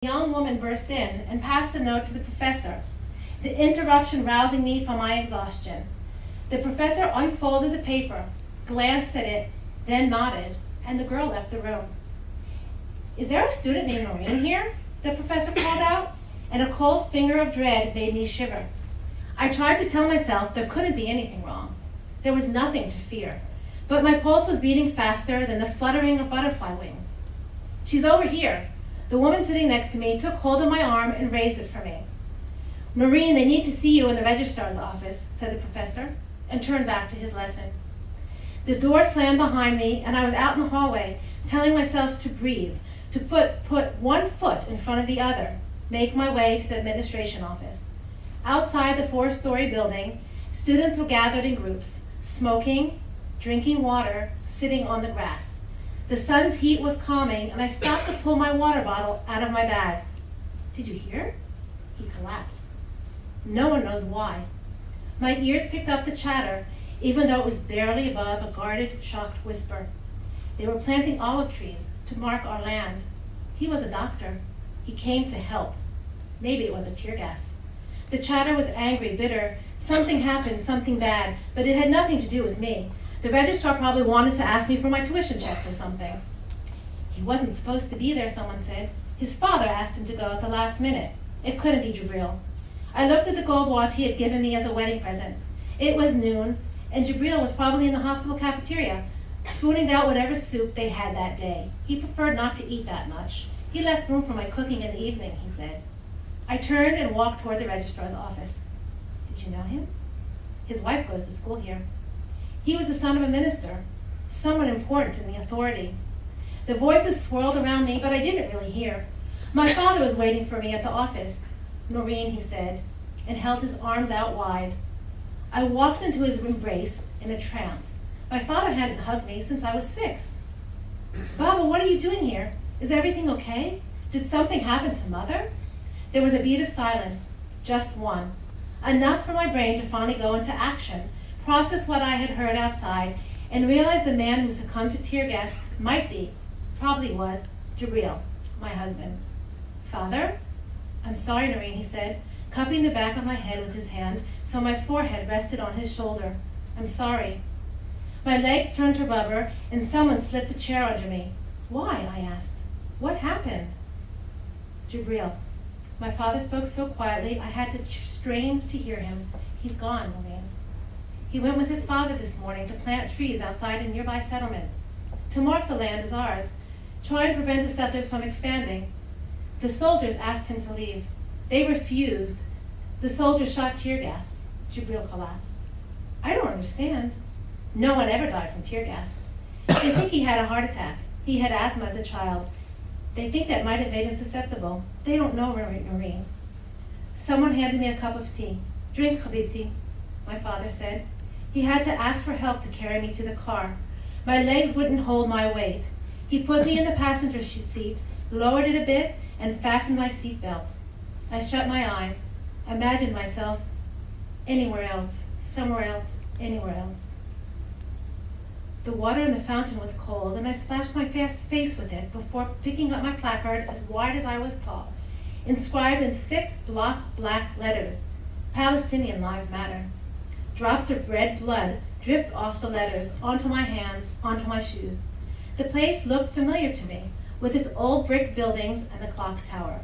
A young woman burst in and passed a note to the professor, the interruption rousing me from my exhaustion. The professor unfolded the paper, glanced at it, then nodded, and the girl left the room. "Is there a student named Noreen here?" the professor called out, and a cold finger of dread made me shiver. I tried to tell myself there couldn't be anything wrong. There was nothing to fear, but my pulse was beating faster than the fluttering of butterfly wings. "She's over here." The woman sitting next to me took hold of my arm and raised it for me. "Noreen, they need to see you in the registrar's office," said the professor, and turned back to his lesson. The door slammed behind me, and I was out in the hallway, telling myself to breathe, to put one foot in front of the other, make my way to the administration office. Outside the 4-story building, students were gathered in groups, smoking, drinking water, sitting on the grass. The sun's heat was calming, and I stopped to pull my water bottle out of my bag. "Did you hear?" He collapsed. No one knows why. My ears picked up the chatter, even though it was barely above a guarded, shocked whisper. They were planting olive trees to mark our land. He was a doctor. He came to help. Maybe it was a tear gas. The chatter was angry, bitter. Something happened, something bad, but it had nothing to do with me. The registrar probably wanted to ask me for my tuition checks or something. "He wasn't supposed to be there," someone said. "His father asked him to go at the last minute. It couldn't be Jabril." I looked at the gold watch he had given me as a wedding present. It was noon, and Jabril was probably in the hospital cafeteria, spooning out whatever soup they had that day. He preferred not to eat that much. He left room for my cooking in the evening, he said. I turned and walked toward the registrar's office. "Did you know him?" "His wife goes to school here." He was the son of a minister, someone important in the authority. The voices swirled around me, but I didn't really hear. My father was waiting for me at the office. "Noreen," he said, and held his arms out wide. I walked into his embrace in a trance. My father hadn't hugged me since I was 6. "Baba, what are you doing here? Is everything okay? Did something happen to Mother?" There was a beat of silence, just one, enough for my brain to finally go into action, process what I had heard outside, and realize the man who succumbed to tear gas probably was, Jabril, my husband. "Father?" "I'm sorry, Noreen," he said, cupping the back of my head with his hand so my forehead rested on his shoulder. "I'm sorry." My legs turned to rubber, and someone slipped a chair under me. "Why?" I asked. "What happened?" "Jabril." My father spoke so quietly I had to strain to hear him. "He's gone, Noreen. He went with his father this morning to plant trees outside a nearby settlement, to mark the land as ours, try and prevent the settlers from expanding. The soldiers asked him to leave. They refused. The soldiers shot tear gas." Jabril collapsed. "I don't understand." "No one ever died from tear gas. They think he had a heart attack. He had asthma as a child. They think that might have made him susceptible. They don't know, Noreen." Someone handed me a cup of tea. "Drink, Habibti," my father said. He had to ask for help to carry me to the car. My legs wouldn't hold my weight. He put me in the passenger seat, lowered it a bit, and fastened my seatbelt. I shut my eyes, imagined myself anywhere else, somewhere else, anywhere else. The water in the fountain was cold, and I splashed my face with it before picking up my placard as wide as I was tall, inscribed in thick block black letters, "Palestinian Lives Matter." Drops of red blood dripped off the letters onto my hands, onto my shoes. The place looked familiar to me, with its old brick buildings and the clock tower.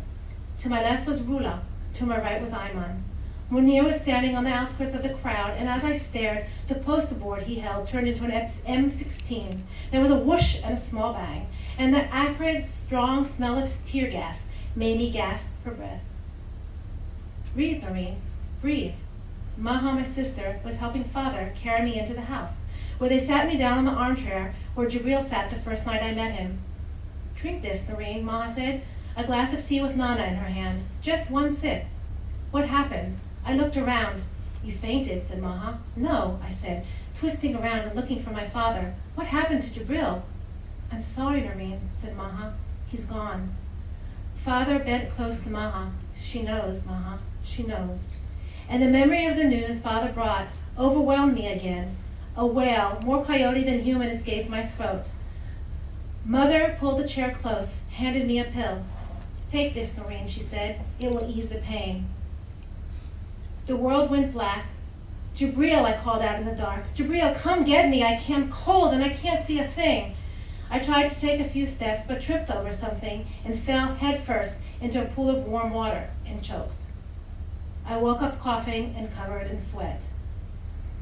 To my left was Rula, to my right was Ayman. Munir was standing on the outskirts of the crowd, and as I stared, the poster board he held turned into an M16. There was a whoosh and a small bang, and the acrid, strong smell of tear gas made me gasp for breath. "Breathe, Noreen, breathe." Maha, my sister, was helping Father carry me into the house, where they sat me down on the armchair where Jabril sat the first night I met him. "Drink this, Noreen," Maha said, a glass of tea with Nana in her hand. "Just one sip." "What happened?" I looked around. "You fainted," said Maha. "No," I said, twisting around and looking for my father. "What happened to Jabril?" "I'm sorry, Noreen," said Maha. "He's gone." Father bent close to Maha. "She knows, Maha, she knows." And the memory of the news Father brought overwhelmed me again. A wail, more coyote than human, escaped my throat. Mother pulled the chair close, handed me a pill. Take this, Noreen, she said. It will ease the pain. The world went black. Jabril, I called out in the dark. Jabril, come get me. I'm cold and I can't see a thing. I tried to take a few steps, but tripped over something and fell headfirst into a pool of warm water and choked. I woke up coughing and covered in sweat.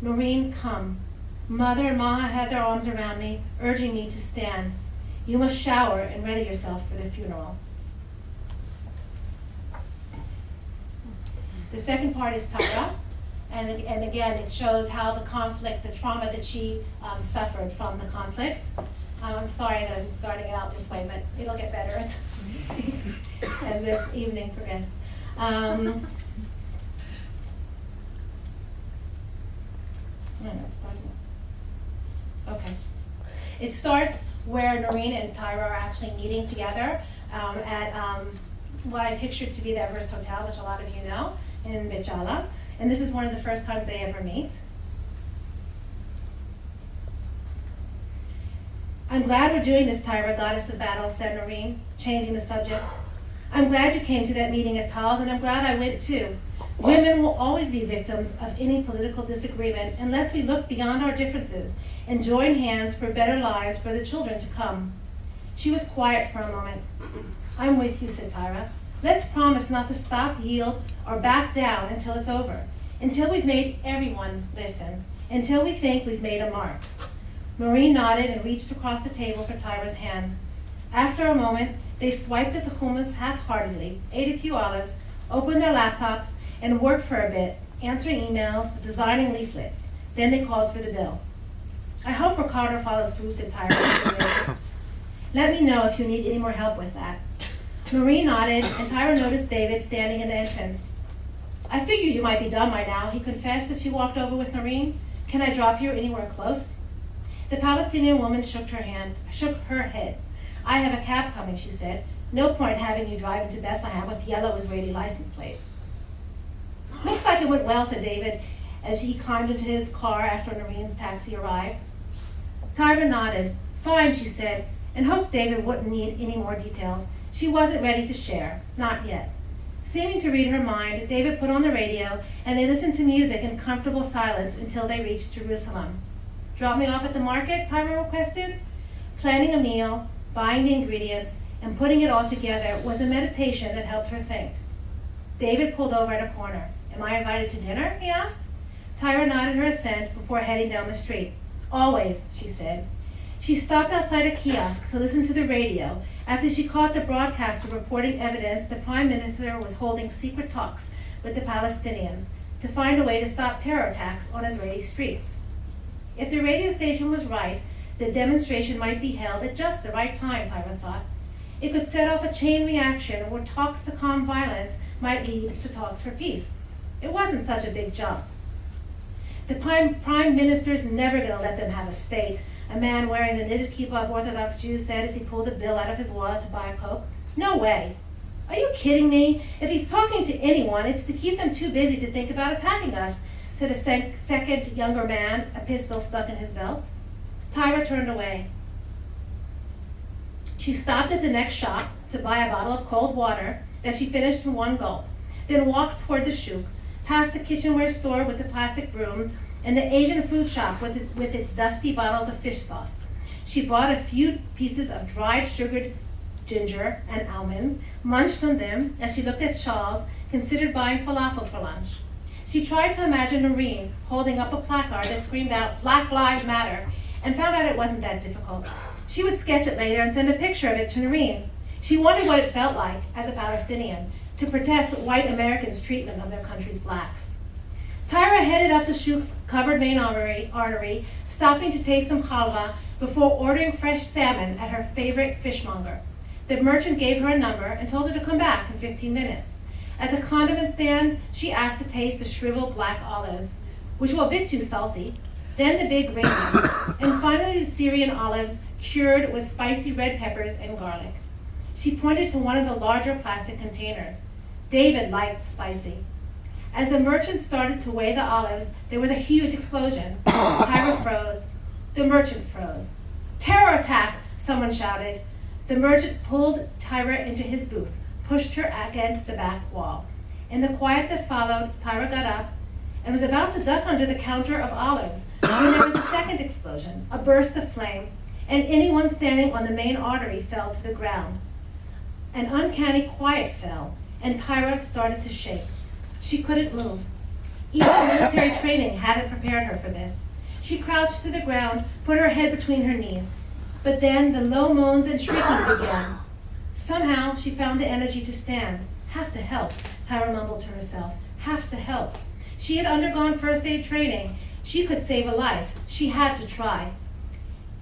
Noreen, come. Mother and Maha had their arms around me, urging me to stand. You must shower and ready yourself for the funeral. The second part is Tyra, and again, it shows how the conflict, the trauma that she suffered from the conflict. I'm sorry that I'm starting it out this way, but it'll get better as the evening progresses. Okay. It starts where Noreen and Tyra are actually meeting together at what I pictured to be the Everest Hotel, which a lot of you know, in Bechala. And this is one of the first times they ever meet. I'm glad we're doing this, Tyra, goddess of battle, said Noreen, changing the subject. I'm glad you came to that meeting at Tal's, and I'm glad I went too. Women will always be victims of any political disagreement unless we look beyond our differences and join hands for better lives for the children to come. She was quiet for a moment. I'm with you, said Tyra. Let's promise not to stop, yield, or back down until it's over, until we've made everyone listen, until we think we've made a mark. Noreen nodded and reached across the table for Tyra's hand. After a moment, they swiped at the hummus half-heartedly, ate a few olives, opened their laptops, and worked for a bit, answering emails, designing leaflets. Then they called for the bill. I hope Ricardo follows through, said Tyra. Let me know if you need any more help with that. Noreen nodded, and Tyra noticed David standing in the entrance. I figured you might be done by now, he confessed as she walked over with Noreen. Can I drop you anywhere close? The Palestinian woman shook her head. I have a cab coming, she said. No point having you drive into Bethlehem with yellow Israeli license plates. Looks like it went well, said David, as he climbed into his car after Noreen's taxi arrived. Tyra nodded. Fine, she said, and hoped David wouldn't need any more details. She wasn't ready to share, not yet. Seeming to read her mind, David put on the radio, and they listened to music in comfortable silence until they reached Jerusalem. Drop me off at the market, Tyra requested. Planning a meal, buying the ingredients, and putting it all together was a meditation that helped her think. David pulled over at a corner. Am I invited to dinner, he asked. Tyra nodded her assent before heading down the street. Always, she said. She stopped outside a kiosk to listen to the radio after she caught the broadcaster reporting evidence the Prime Minister was holding secret talks with the Palestinians to find a way to stop terror attacks on Israeli streets. If the radio station was right, the demonstration might be held at just the right time, Tyra thought. It could set off a chain reaction where talks to calm violence might lead to talks for peace. It wasn't such a big jump. The Prime Minister's never going to let them have a state, a man wearing the knitted kippah of Orthodox Jews said as he pulled a bill out of his wallet to buy a Coke. No way. Are you kidding me? If he's talking to anyone, it's to keep them too busy to think about attacking us, said a second younger man, a pistol stuck in his belt. Tyra turned away. She stopped at the next shop to buy a bottle of cold water that she finished in one gulp, then walked toward the shuk, past the kitchenware store with the plastic brooms, and the Asian food shop with its dusty bottles of fish sauce. She bought a few pieces of dried sugared ginger and almonds, munched on them as she looked at Charles, considered buying falafel for lunch. She tried to imagine Noreen holding up a placard that screamed out, Black Lives Matter, and found out it wasn't that difficult. She would sketch it later and send a picture of it to Noreen. She wondered what it felt like, as a Palestinian, to protest white Americans' treatment of their country's blacks. Tyra headed up the shuk's covered main artery, stopping to taste some halwa before ordering fresh salmon at her favorite fishmonger. The merchant gave her a number and told her to come back in 15 minutes. At the condiment stand, she asked to taste the shriveled black olives, which were a bit too salty, then the big green ones, and finally the Syrian olives cured with spicy red peppers and garlic. She pointed to one of the larger plastic containers. David liked spicy. As the merchant started to weigh the olives, there was a huge explosion. Tyra froze. The merchant froze. Terror attack, someone shouted. The merchant pulled Tyra into his booth. pushed her against the back wall. In the quiet that followed, Tyra got up and was about to duck under the counter of olives when there was a second explosion, a burst of flame, and anyone standing on the main artery fell to the ground. An uncanny quiet fell, and Tyra started to shake. She couldn't move. Even military training hadn't prepared her for this. She crouched to the ground, put her head between her knees. But then the low moans and shrieking began. Somehow she found the energy to stand. Have to help, Tyra mumbled to herself. Have to help. She had undergone first aid training. She could save a life. She had to try.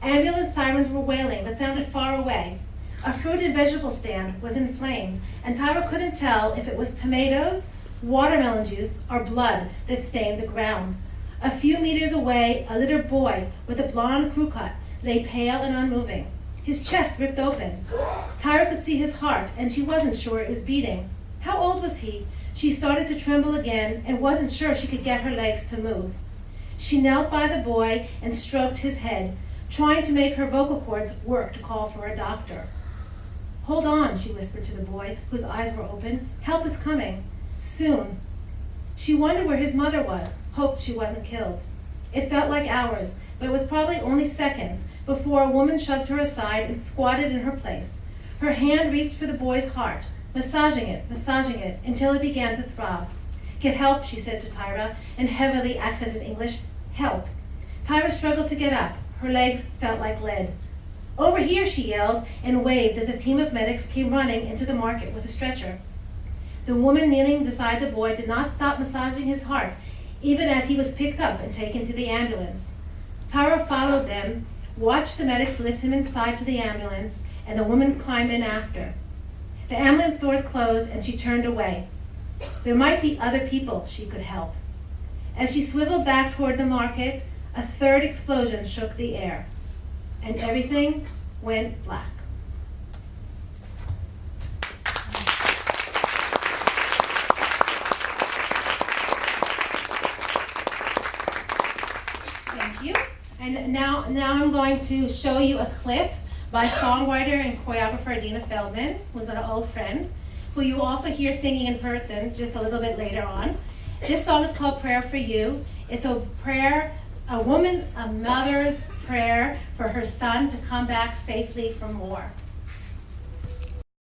Ambulance sirens were wailing, but sounded far away. A fruit and vegetable stand was in flames, and Tyra couldn't tell if it was tomatoes, watermelon juice, or blood that stained the ground. A few meters away, a little boy with a blonde crew cut lay pale and unmoving, his chest ripped open. Tyra could see his heart, and she wasn't sure it was beating. How old was he? She started to tremble again and wasn't sure she could get her legs to move. She knelt by the boy and stroked his head, trying to make her vocal cords work to call for a doctor. Hold on, she whispered to the boy, whose eyes were open. Help is coming. Soon. She wondered where his mother was, hoped she wasn't killed. It felt like hours, but it was probably only seconds before a woman shoved her aside and squatted in her place. Her hand reached for the boy's heart, massaging it, until it began to throb. Get help, she said to Tyra, in heavily accented English. Help. Tyra struggled to get up. Her legs felt like lead. Over here, she yelled and waved as a team of medics came running into the market with a stretcher. The woman kneeling beside the boy did not stop massaging his heart, even as he was picked up and taken to the ambulance. Tyra followed them, watched the medics lift him inside to the ambulance, and the woman climb in after. The ambulance doors closed and she turned away. There might be other people she could help. As she swiveled back toward the market, a third explosion shook the air, and everything went black. Thank you. And now I'm going to show you a clip by songwriter and choreographer Dina Feldman, who's an old friend, who you will also hear singing in person just a little bit later on. This song is called Prayer for You. It's a prayer, a mother's prayer for her son to come back safely from war.